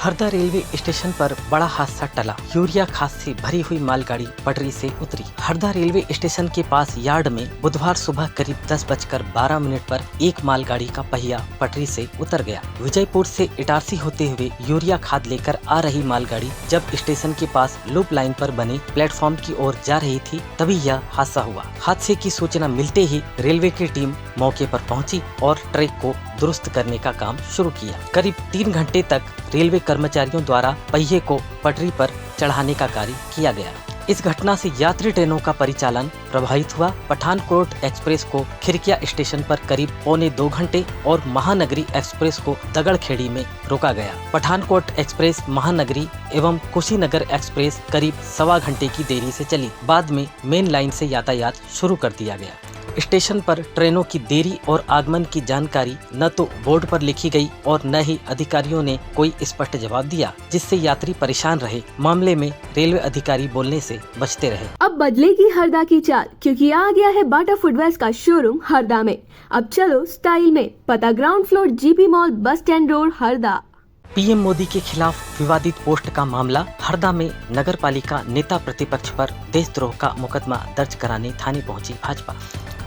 Harda railway station पर बड़ा हादसा टला। यूरिया खाद से भरी हुई मालगाड़ी पटरी से उतरी। हरदा रेलवे स्टेशन के पास यार्ड में बुधवार सुबह करीब 10:12 पर एक मालगाड़ी का पहिया पटरी से उतर गया। विजयपुर से इटारसी होते हुए यूरिया खाद लेकर आ रही मालगाड़ी जब स्टेशन के पास लूप लाइन पर बने प्लेटफॉर्म की ओर जा रही थी तभी यह हादसा हुआ। हादसे की सूचना मिलते ही रेलवे की टीम मौके पर पहुंची और ट्रैक को दुरुस्त करने का काम शुरू किया। करीब 3 घंटे तक रेलवे कर्मचारियों द्वारा पहिए को पटरी पर चढ़ाने का कार्य किया गया। इस घटना से यात्री ट्रेनों का परिचालन प्रभावित हुआ। पठानकोट एक्सप्रेस को खिरकिया स्टेशन पर करीब 1.25 घंटे और महानगरी एक्सप्रेस को दगड़खेड़ी में रोका गया। पठानकोट एक्सप्रेस, महानगरी एवं कुशीनगर एक्सप्रेस करीब 1.25 घंटे की देरी से चली। बाद में मेन लाइन से यातायात शुरू कर दिया गया। स्टेशन पर ट्रेनों की देरी और आगमन की जानकारी न तो बोर्ड पर लिखी गई और न ही अधिकारियों ने कोई स्पष्ट जवाब दिया, जिससे यात्री परेशान रहे। मामले में रेलवे अधिकारी बोलने से बचते रहे। अब बदलेगी हरदा की चाल, क्योंकि आ गया है बाटा फुटवेयर का शोरूम हरदा में। अब चलो स्टाइल में। पता ground floor, GP mall, bus stand road, Harda. PM Modi के खिलाफ विवादित पोस्ट का मामला। हरदा में नगर पालिका नेता प्रतिपक्ष पर देशद्रोह का मुकदमा दर्ज कराने थाने पहुंची भाजपा।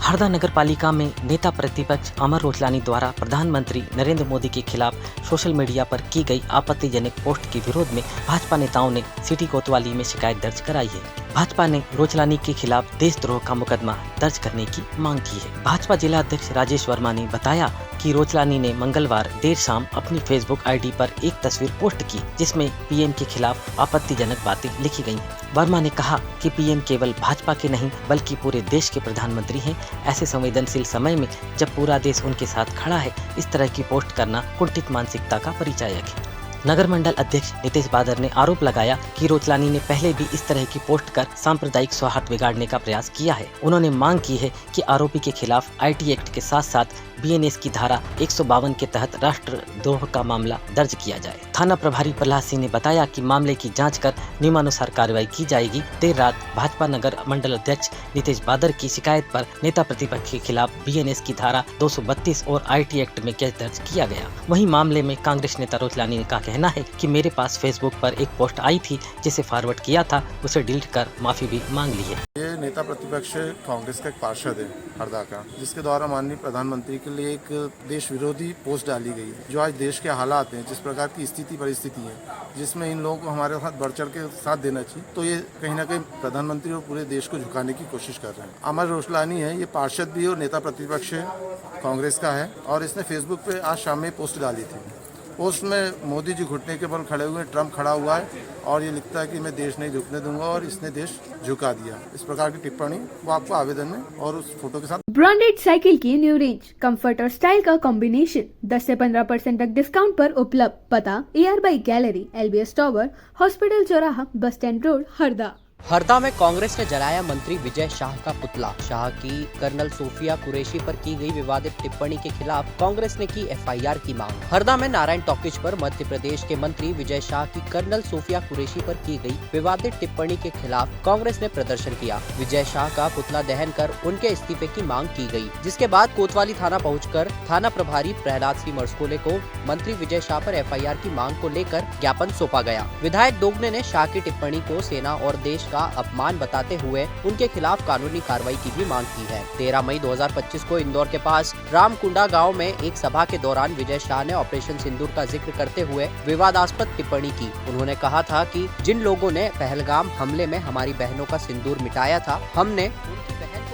हरदा नगर पालिका में नेता प्रतिपक्ष अमर रोचलानी द्वारा प्रधानमंत्री नरेंद्र मोदी के खिलाफ सोशल मीडिया पर की गई आपत्तिजनक पोस्ट के विरोध में भाजपा नेताओं ने सिटी कोतवाली में शिकायत दर्ज कराई है। भाजपा ने रोचलानी के खिलाफ देशद्रोह का मुकदमा दर्ज करने की मांग की है। भाजपा जिला अध्यक्ष राजेश वर्मा ने बताया कि रोचलानी ने मंगलवार देर शाम अपनी फेसबुक आईडी पर एक तस्वीर पोस्ट की, जिसमें पीएम के खिलाफ आपत्तिजनक बातें लिखी गई हैं। वर्मा ने कहा कि पीएम केवल भाजपा के नहीं बल्कि पूरे देश के प्रधानमंत्री हैं। ऐसे संवेदनशील समय में जब पूरा देश उनके साथ खड़ा है, इस तरह की पोस्ट करना कुंठित मानसिकता का परिचायक है। नगर मंडल अध्यक्ष नितेश बादर ने आरोप लगाया कि रोचलानी ने पहले भी इस तरह की पोस्ट कर सांप्रदायिक सौहार्द बिगाड़ने का प्रयास किया है। उन्होंने मांग की है कि आरोपी के खिलाफ आईटी एक्ट के साथ साथ बीएनएस की धारा 152 के तहत राष्ट्रद्रोह का मामला दर्ज किया जाए। थाना प्रभारी प्रहलाद सिंह ने बताया कि मामले की जांच कर नियमानुसार कार्रवाई की जाएगी। देर रात भाजपा नगर मंडल अध्यक्ष नितेश बादर की शिकायत पर नेता प्रतिपक्ष के खिलाफ बीएनएस की धारा 232 और आईटी एक्ट में केस दर्ज किया गया। वहीं मामले में कांग्रेस नेता रोचलानी का कहना है कि मेरे पास फेसबुक पर एक पोस्ट आई थी जिसे फॉरवर्ड किया था, उसे डिलीट कर माफी भी मांग ली है। ये नेता प्रतिपक्ष कांग्रेस का एक पार्षद है हरदा का, जिसके द्वारा माननीय प्रधानमंत्री के लिए एक देश विरोधी पोस्ट डाली गई है। जो आज देश के हालात हैं, जिस प्रकार की स्थिति परिस्थिति है, जिसमें इन लोगों को हमारे साथ बढ़ चढ़ के साथ देना चाहिए, तो ये कहीं ना कहीं प्रधानमंत्री और पूरे देश को झुकाने की कोशिश कर रहे हैं। अमर रोचलानी है, ये पार्षद भी और नेता प्रतिपक्ष है, कांग्रेस का है, और इसने फेसबुक पे आज शाम में पोस्ट डाली थी। पोस्ट में मोदी जी घुटने के बल खड़े हुए, ट्रम्प खड़ा हुआ है और ये लिखता है कि मैं देश नहीं झुकने दूंगा, और इसने देश झुका दिया। इस प्रकार की टिप्पणी वो आपको आवेदन में और उस फोटो के साथ। ब्रांडेड साइकिल की न्यू रेंज, कंफर्ट और स्टाइल का कॉम्बिनेशन 10 से 15% तक डिस्काउंट पर उपलब्ध। पता AR bike gallery, LBS tower, hospital चौराहा, bus stand road, Harda. Harda में कांग्रेस ने जलाया मंत्री विजय शाह का पुतला। शाह की कर्नल सोफिया कुरैशी पर की गई विवादित टिप्पणी के खिलाफ कांग्रेस ने की FIR की मांग। हरदा में नारायण टॉकीज पर मध्य प्रदेश के मंत्री विजय शाह की कर्नल सोफिया कुरैशी पर की गई विवादित टिप्पणी के खिलाफ कांग्रेस ने प्रदर्शन किया। विजय शाह का पुतला दहन कर उनके इस्तीफे की मांग की गई, जिसके बाद कोतवाली थाना पहुंचकर थाना प्रभारी प्रहलाद सिंह मरसकोले को मंत्री विजय शाह पर FIR की मांग को लेकर ज्ञापन सौंपा गया। विधायक दोगने ने शाह की टिप्पणी को सेना और देश का अपमान बताते हुए उनके खिलाफ कानूनी कार्रवाई की भी मांग की है। 13 मई 2025 को इंदौर के पास रामकुंडा गांव में एक सभा के दौरान विजय शाह ने ऑपरेशन सिंदूर का जिक्र करते हुए विवादास्पद टिप्पणी की। उन्होंने कहा था कि जिन लोगों ने पहलगाम हमले में हमारी बहनों का सिंदूर मिटाया था, हमने उनकी बहन को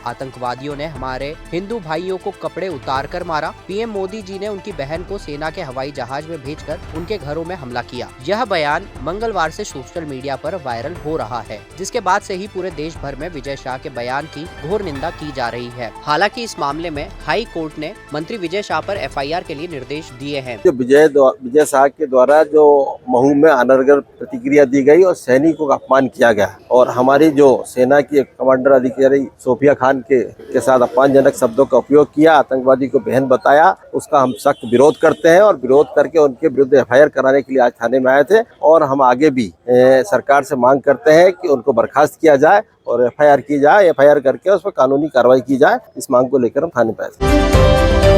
आतंकवादियों ने हमारे हिंदू भाइयों को कपड़े उतार कर मारा। पीएम मोदी जी ने उनकी बहन को सेना के हवाई जहाज में भेजकर उनके घरों में हमला किया। यह बयान मंगलवार से सोशल मीडिया पर वायरल हो रहा है, जिसके बाद से ही पूरे देश भर में विजय शाह के बयान की घोर निंदा की जा रही है। हालांकि इस मामले में हाई कोर्ट ने मंत्री विजय शाह पर FIR के लिए निर्देश दिए हैं। विजय शाह के द्वारा जो महू में अनर्गल प्रतिक्रिया दी गई और सैनिकों का अपमान किया गया, और हमारी जो सेना की कमांडर अधिकारी सोफिया खान के साथ अपमानजनक शब्दों का उपयोग किया, आतंकवादी को बहन बताया, उसका हम सख्त विरोध करते हैं और विरोध करके उनके विरुद्ध FIR कराने के लिए आज थाने में आए थे। और हम आगे भी सरकार से मांग करते हैं कि उनको बर्खास्त किया जाए और FIR की जाए, FIR करके उस पर कानूनी कार्रवाई की जाए। इस मांग को लेकर हम थाने पे आए थे।